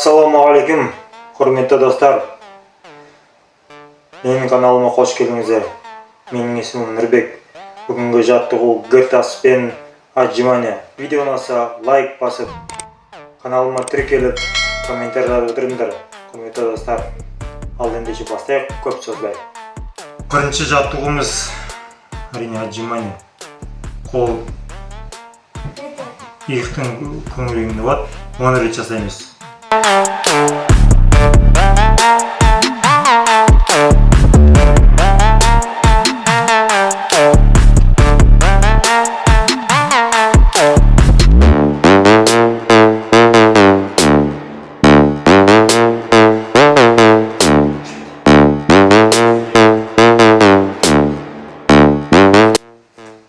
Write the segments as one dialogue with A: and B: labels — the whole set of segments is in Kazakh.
A: Ассаламуалейкум, құрметті достар. Менің каналыма қош келдіңіздер. Менің есімім Нұрбек. Бүгінгі жаттығу гір-тас пен отжимания. Видео ұнаса лайк басып, каналыма тіркеліп, комментарий жазып отырыңдар. Құрметті достар, ал ендеше бастайық, көп сөзбай. Бірінші жаттығуымыз әрине отжимания. Қол иықтың көңілегінде бар, 10 рет жасаймыз.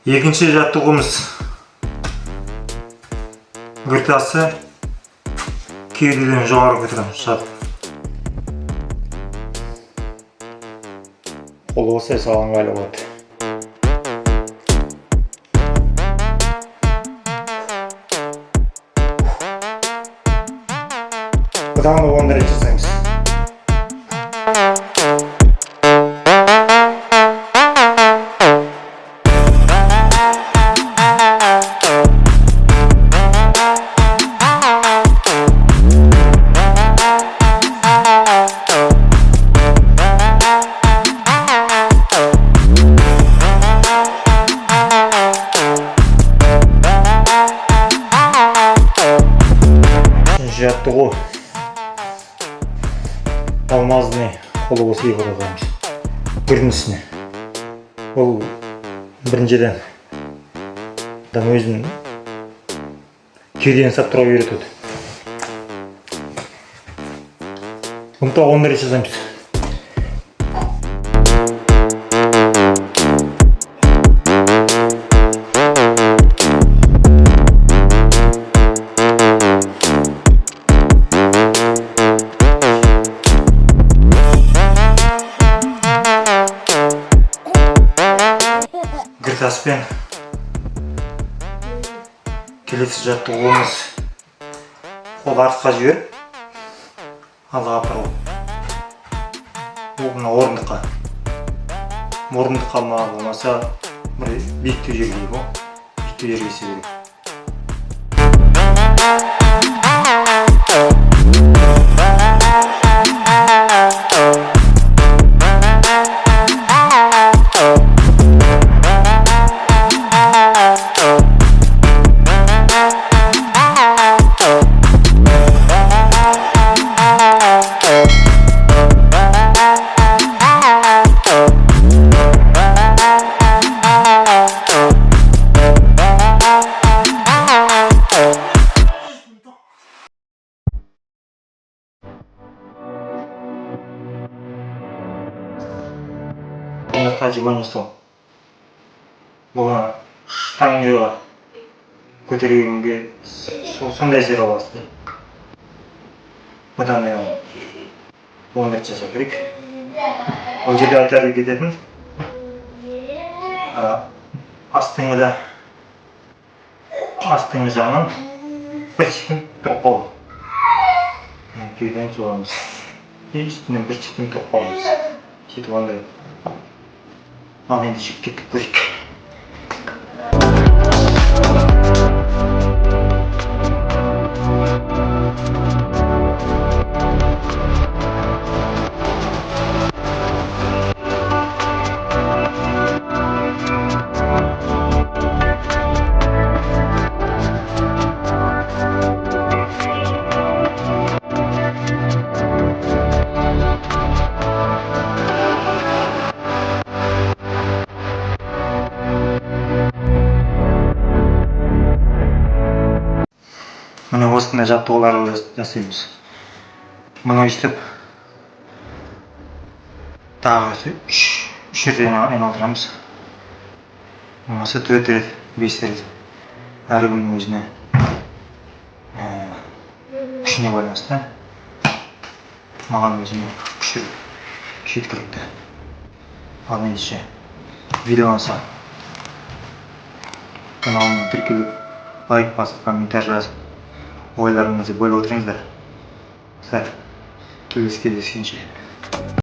A: Екінші жаттығуымыз гір-тасы кеудеден жоғары көтереміз, жатып. Қол осылай салынғайлы болады. Бұдан да 10 рет жасаймыз. Жаттығу алмазный қолы осы иығы қойғанымыз. Біріншісіне. Ол біріншіден адам өзін кеудені сап тұруға үйретеді. Бұны 10 рет жасаймыз. Гір-таспен келесі жаттығуымыз қол артқа жіберіп, алға апару. Мына орындыққа. Орындыққа болмаса, бір биіктеу жерге бұл. Биіктеу жерге себерек. Отжимания стол. Бұны штангыға көтергенге сондай әсер аласыз. Бұдан 10 рет жасау керек. Ол жерде айтарлық кететін астыңғы жағынан бір чекін тоқпау. Кеудені соғамыз. Үстінен бір чекін тоқпауымыз. Сөйтіп ондай. Ал енді жүк кетіп көрейік. Міне осындай жаттығуларды жасаймыз. Мұны өйстіп тағы 3 жерден айналдырамыз. Осы 4 рет, 5 рет. Әркімнің өзіне күшіне байланысты. Маған өзіме күші жеткілікті. Ал ендеше видео ұнаса каналыма тіркеліп, лайк басып, комментарий жазып, ойларыңызды бөліп отырыңыздар. Сәл. Келесі кездескенше.